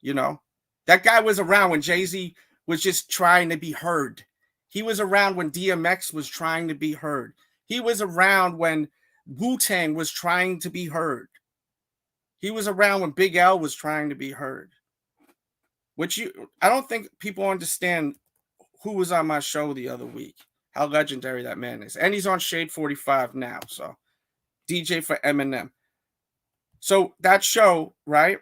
You know, that guy was around when Jay-Z was just trying to be heard. He was around when DMX was trying to be heard. He was around when Wu-Tang was trying to be heard. He was around when Big L was trying to be heard. I don't think people understand who was on my show the other week, how legendary that man is. And he's on Shade 45 now, so DJ for Eminem. So that show, right?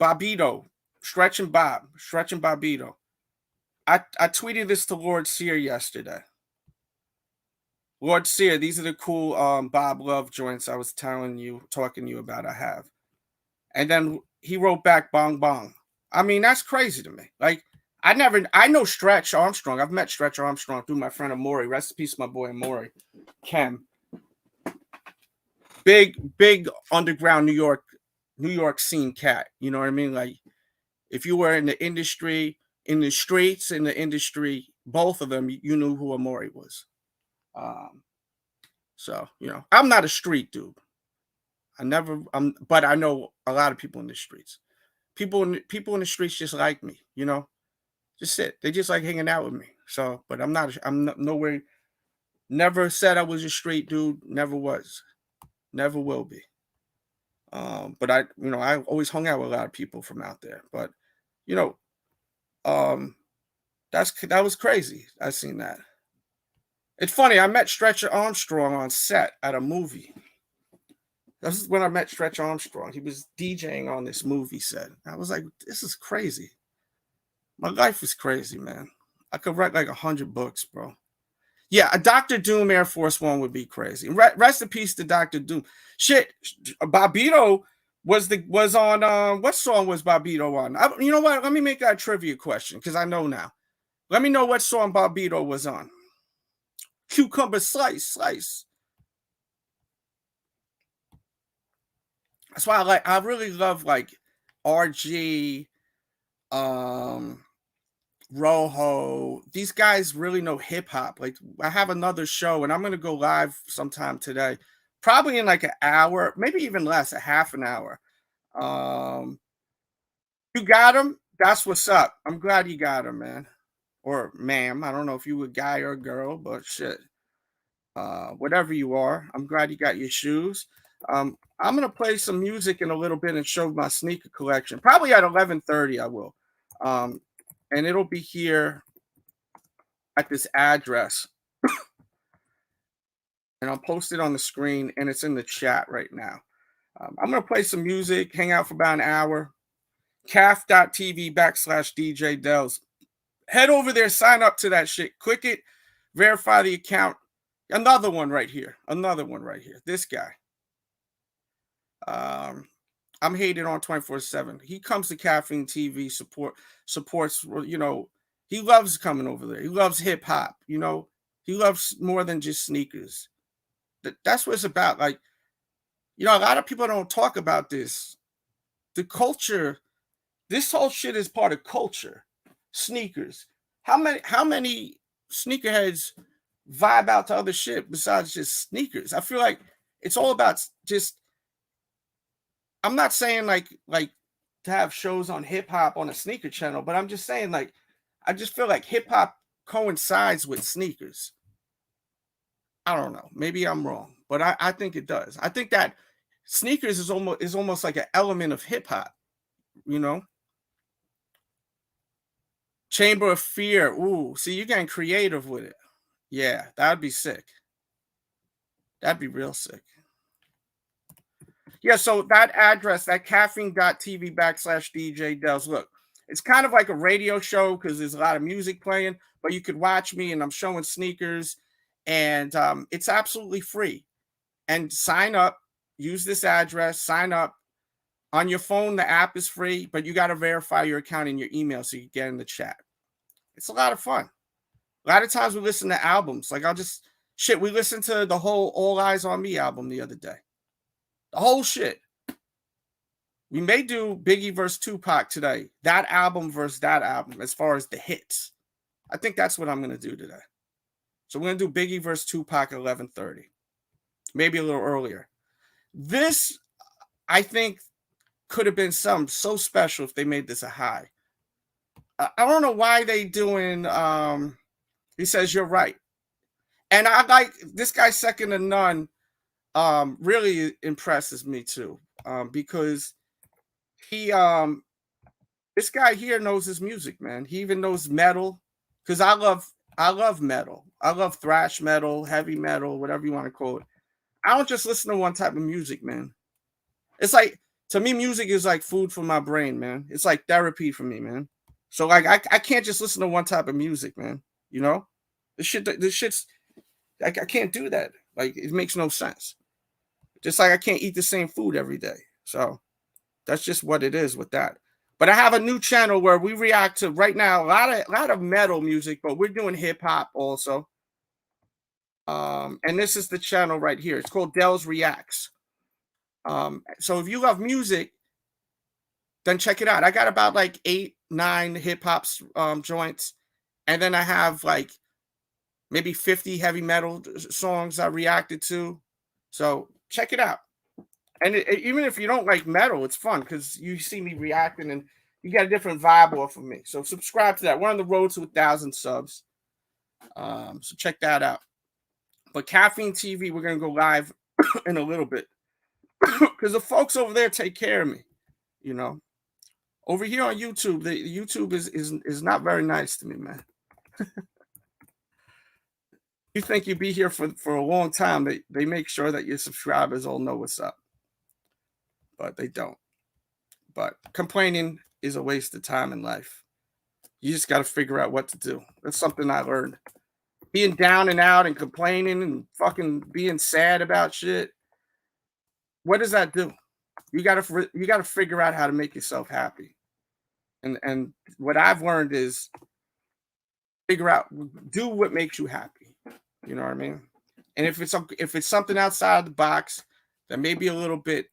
Bobbito, Stretch and Bobbito. I tweeted this to Lord Sear yesterday. Lord Sear, these are the cool Bob Love joints I was talking to you about I have. And then he wrote back bong bong. I mean, that's crazy to me. Like, I know Stretch Armstrong. I've met Stretch Armstrong through my friend Amori. Rest in peace, my boy Amori. Kem. Big underground New York scene cat. You know what I mean? Like, if you were in the industry, in the streets, in the industry, both of them, you knew who Amori was. So, you know, I'm not a street dude. But I know a lot of people in the streets. People in the streets just like me, you know. They just like hanging out with me. So, but I'm nowhere. Never said I was a street dude. Never was. Never will be. But I always hung out with a lot of people from out there. But, you know, that was crazy. I seen that. It's funny. I met Stretch Armstrong on set at a movie. This is when I met Stretch Armstrong. He was DJing on this movie set. I was like, this is crazy. My life is crazy, man. I could write like 100 books, bro. Yeah, a Dr. Doom Air Force One would be crazy. Rest in peace to Dr. Doom. Shit, Bobbito was on what song was Bobbito on? You know what? Let me make that a trivia question because I know now. Let me know what song Bobbito was on. Cucumber slice. That's why I really love like RG, Rojo. These guys really know hip hop. Like I have another show and I'm gonna go live sometime today, probably in like an hour, maybe even less, a half an hour. You got him. That's what's up. I'm glad you got him, man, or ma'am. I don't know if you a guy or a girl, but shit, whatever you are, I'm glad you got your shoes. I'm gonna play some music in a little bit and show my sneaker collection. Probably at 11:30, I will, and it'll be here at this address, and I'll post it on the screen, and it's in the chat right now. I'm gonna play some music, hang out for about an hour. CAF.TV/DJDELZ. Head over there, sign up to that shit. Click it, verify the account. Another one right here. This guy. I'm hated on 24/7. He comes to Caffeine TV, supports, you know, he loves coming over there. He loves hip hop, you know. He loves more than just sneakers. That's what it's about. Like, you know, a lot of people don't talk about this. The culture, this whole shit is part of culture. Sneakers. How many sneakerheads vibe out to other shit besides just sneakers? I feel like it's all about just, I'm not saying like to have shows on hip hop on a sneaker channel, but I'm just saying like I just feel like hip hop coincides with sneakers. I don't know. Maybe I'm wrong, but I think it does. I think that sneakers is almost like an element of hip hop, you know? Chamber of Fear. Ooh, see, you're getting creative with it. Yeah, that'd be sick. That'd be real sick. Yeah, so that address, that caffeine.tv/DJDELZ. Look, it's kind of like a radio show because there's a lot of music playing, but you could watch me and I'm showing sneakers, and it's absolutely free. And sign up, use this address, sign up. On your phone, the app is free, but you got to verify your account in your email so you can get in the chat. It's a lot of fun. A lot of times we listen to albums. Like we listened to the whole All Eyes on Me album the other day. The whole shit. We may do Biggie versus Tupac today. That album versus that album as far as the hits. I think that's what I'm going to do today. So we're going to do Biggie versus Tupac at 11:30. Maybe a little earlier. This, I think, could have been something so special if they made this a high. I don't know why they doing, he says, you're right. And I like this guy second to none, really impresses me too, because he, this guy here knows his music, man. He even knows metal, because I love metal. I love thrash metal, heavy metal, whatever you want to call it. I don't just listen to one type of music, man. It's like, to me, music is like food for my brain, man. It's like therapy for me, man. So like I can't just listen to one type of music, man. You know? This shit's I can't do that. Like, it makes no sense. Just like I can't eat the same food every day. So that's just what it is with that. But I have a new channel where we react to right now a lot of metal music, but we're doing hip hop also. And this is the channel right here. It's called Delz Reacts. So if you love music, then check it out. I got about like 8-9 hip hop joints, and then I have like maybe 50 heavy metal songs I reacted to. So check it out. And even if you don't like metal, it's fun because you see me reacting and you get a different vibe off of me. So subscribe to that. We're on the road to 1,000 subs. So check that out. But Caffeine TV, we're gonna go live in a little bit. Because the folks over there take care of me, you know. Over here on YouTube, the YouTube is not very nice to me, man. You think you'd be here for a long time. They make sure that your subscribers all know what's up. But they don't. But complaining is a waste of time in life. You just got to figure out what to do. That's something I learned. Being down and out and complaining and fucking being sad about shit. What does that do? You gotta figure out how to make yourself happy. And what I've learned is figure out, do what makes you happy. You know what I mean? And if it's something outside the box that may be a little bit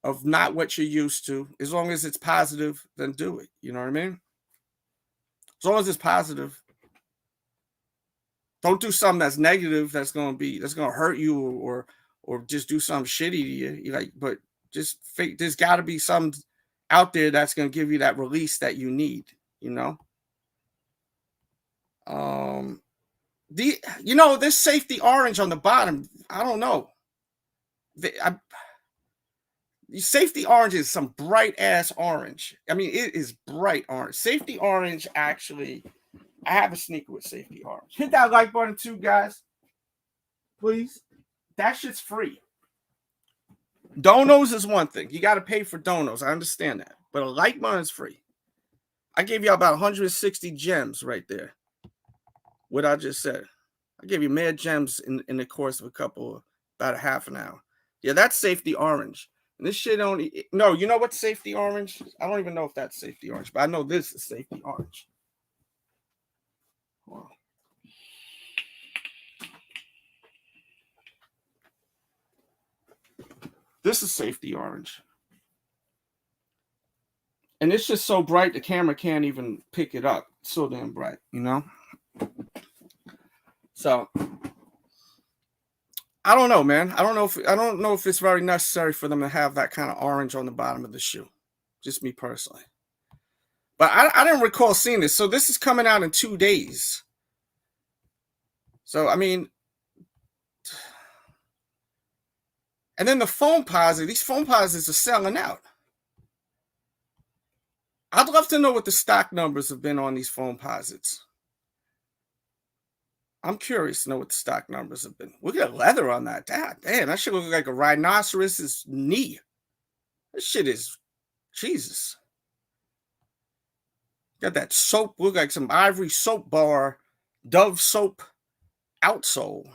of not what you're used to, as long as it's positive, then do it. You know what I mean? As long as it's positive. Don't do something that's negative, that's gonna hurt you, or just do something shitty to you. You like, but just there's got to be something out there that's gonna give you that release that you need. You know. This safety orange on the bottom, I don't know. Safety orange is some bright ass orange. I mean, it is bright orange. Safety orange, actually, I have a sneaker with safety orange. Hit that like button too, guys. Please. That shit's free. Donos is one thing. You got to pay for donos. I understand that. But a like button is free. I gave you about 160 gems right there. What I just said. I gave you mad gems in the course of about a half an hour. Yeah, that's safety orange. And this shit only, no, you know what safety orange? I don't even know if that's safety orange, but I know this is safety orange. Wow. This is safety orange. And it's just so bright the camera can't even pick it up. It's so damn bright, you know? So I don't know, man. I don't know if it's very necessary for them to have that kind of orange on the bottom of the shoe. Just me personally. But I didn't recall seeing this. So this is coming out in 2 days. So I mean, and then the foam posits, these foam posits are selling out. I'd love to know what the stock numbers have been on these foam posits. I'm curious to know what the stock numbers have been. Look at leather on that. Damn, that shit looks like a rhinoceros's knee. This shit is, Jesus. Got that soap, look like some ivory soap bar, Dove soap outsole.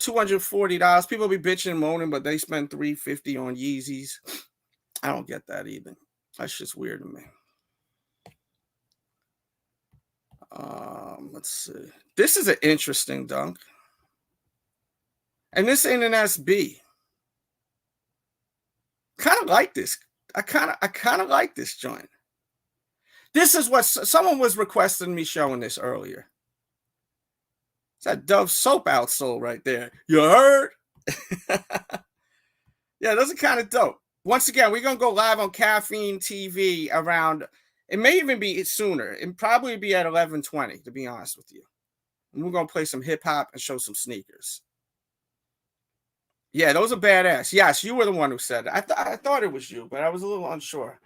$240. People be bitching and moaning, but they spend $350 on Yeezys. I don't get that either. That's just weird to me. Let's see. This is an interesting dunk. And this ain't an SB. Kind of like this. I kind of like this joint. This is what someone was requesting me showing this earlier. It's that Dove soap outsole right there. You heard? Yeah, those are kind of dope. Once again, we're going to go live on Caffeine TV around, it may even be sooner. It'd probably be at 11:20, to be honest with you. And we're going to play some hip hop and show some sneakers. Yeah, those are badass. Yes, you were the one who said it. I thought it was you, but I was a little unsure.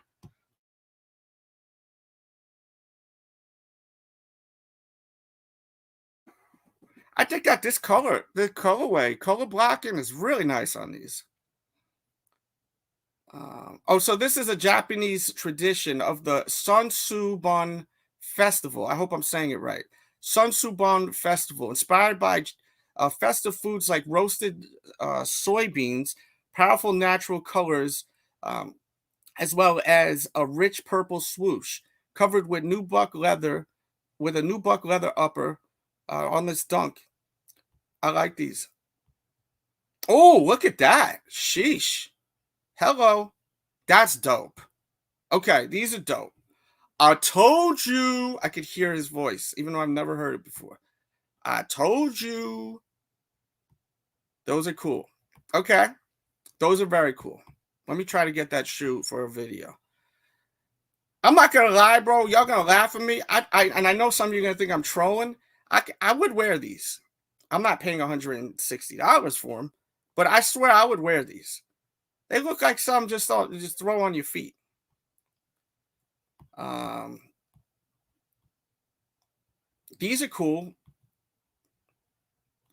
I think that this color, the color blocking is really nice on these. So this is a Japanese tradition of the Sunsubon Festival. I hope I'm saying it right. Sunsubon Festival, inspired by festive foods like roasted soybeans, powerful natural colors, as well as a rich purple swoosh covered with nubuck leather, with a nubuck leather upper on this dunk. I like these. Oh, look at that. Sheesh. Hello. That's dope. Okay, these are dope. I told you. I could hear his voice, even though I've never heard it before. I told you. Those are cool. Okay. Those are very cool. Let me try to get that shoe for a video. I'm not going to lie, bro. Y'all going to laugh at me. And I know some of you are going to think I'm trolling. I would wear these. I'm not paying $160 for them, but I swear I would wear these. They look like some just throw on your feet. These are cool.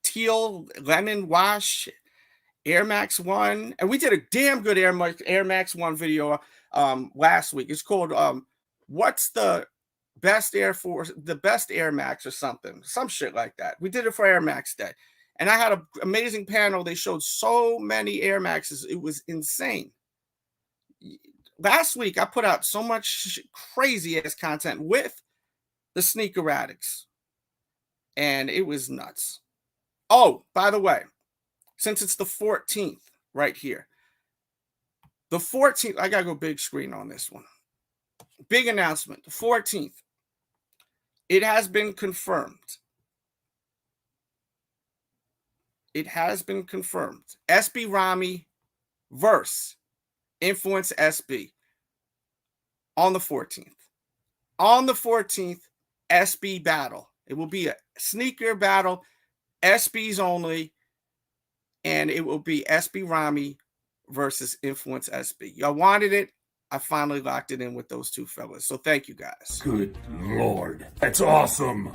Teal lemon wash Air Max 1, and we did a damn good Air Max 1 video last week. It's called what's the best Air Max or something, some shit like that. We did it for Air Max Day, And I had an amazing panel. They showed so many Air Maxes. It was insane. Last week, I put out so much crazy-ass content with the Sneaker Addicts. And it was nuts. Oh, by the way, since it's the 14th right here, the 14th, I got to go big screen on this one. Big announcement, the 14th. It has been confirmed. It has been confirmed. SB Rami versus Influence SB on the 14th. On the 14th, SB battle. It will be a sneaker battle, SBs only, and it will be SB Rami versus Influence SB. Y'all wanted it. I finally locked it in with those two fellas. So thank you guys. Good Lord. That's awesome.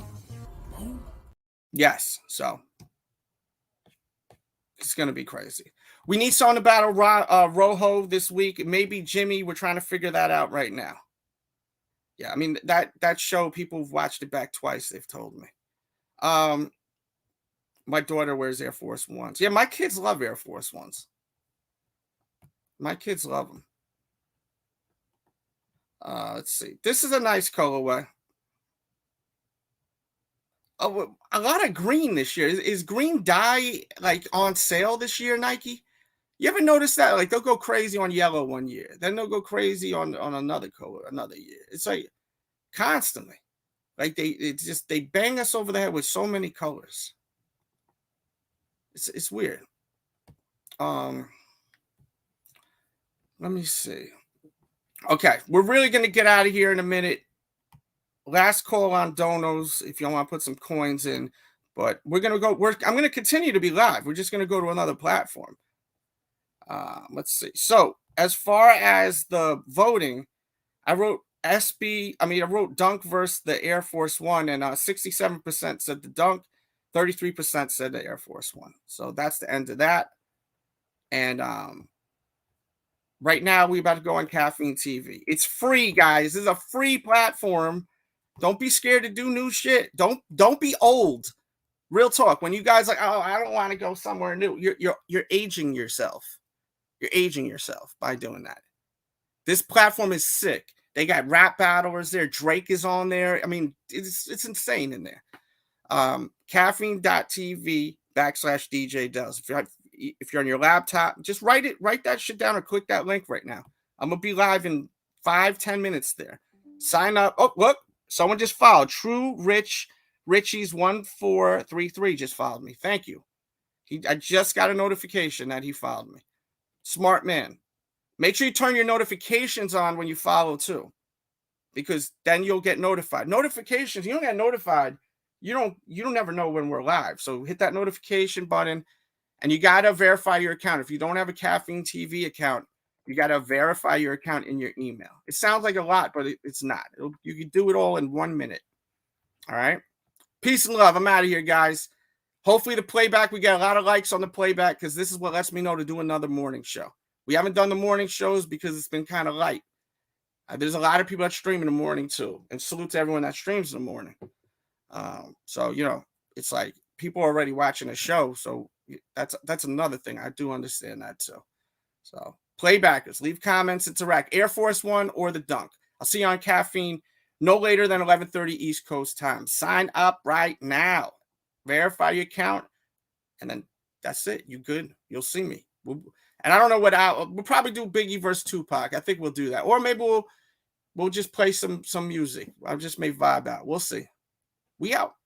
Yes. So it's going to be crazy. We need someone to battle Rojo this week. Maybe Jimmy. We're trying to figure that out right now. Yeah, I mean, that show, people have watched it back twice, they've told me. My daughter wears Air Force Ones. Yeah, my kids love Air Force Ones. My kids love them. Let's see. This is a nice colorway. Oh, a lot of green this year. Is green dye like on sale this year, Nike? You ever notice that? Like they'll go crazy on yellow one year, then they'll go crazy on another color another year. It's like constantly. Like they bang us over the head with so many colors. It's weird. Let me see. Okay, we're really gonna get out of here in a minute. Last call on donos if you want to put some coins in, but we're gonna go. I'm gonna continue to be live. We're just gonna go to another platform. Let's see. So as far as the voting, I wrote Dunk versus the Air Force One, and 67% said the Dunk, 33% said the Air Force One. So that's the end of that. And right now we're about to go on Caffeine TV. It's free, guys. This is a free platform. Don't be scared to do new shit. Don't be old. Real talk. When you guys like, oh, I don't want to go somewhere new. You're aging yourself. You're aging yourself by doing that. This platform is sick. They got rap battlers there. Drake is on there. I mean, it's insane in there. Caffeine.tv/DJDELZ. If you're on your laptop, just write that shit down or click that link right now. I'm gonna be live in 5-10 minutes there. Sign up. Oh, look, someone just followed. True Richie's 1433 just followed me. Thank you. I just got a notification that he followed me. Smart man. Make sure you turn your notifications on when you follow too, because then you'll get notified. Notifications, you don't get notified. You don't ever know when we're live. So hit that notification button, and you got to verify your account. If you don't have a Caffeine TV account, you got to verify your account in your email. It sounds like a lot, but it's not. You can do it all in 1 minute. All right. Peace and love. I'm out of here, guys. Hopefully the playback, we got a lot of likes on the playback because this is what lets me know to do another morning show. We haven't done the morning shows because it's been kind of light. There's a lot of people that stream in the morning too. And salute to everyone that streams in the morning. So, it's like people are already watching a show. So that's another thing. I do understand that too. So playbackers, leave comments, interact. Air Force One or the Dunk. I'll see you on Caffeine no later than 11:30 East Coast time. Sign up right now. Verify your account. And then that's it. You good. You'll see me. And I don't know we'll probably do Biggie versus Tupac. I think we'll do that. Or maybe we'll just play some music. I just may vibe out. We'll see. We out.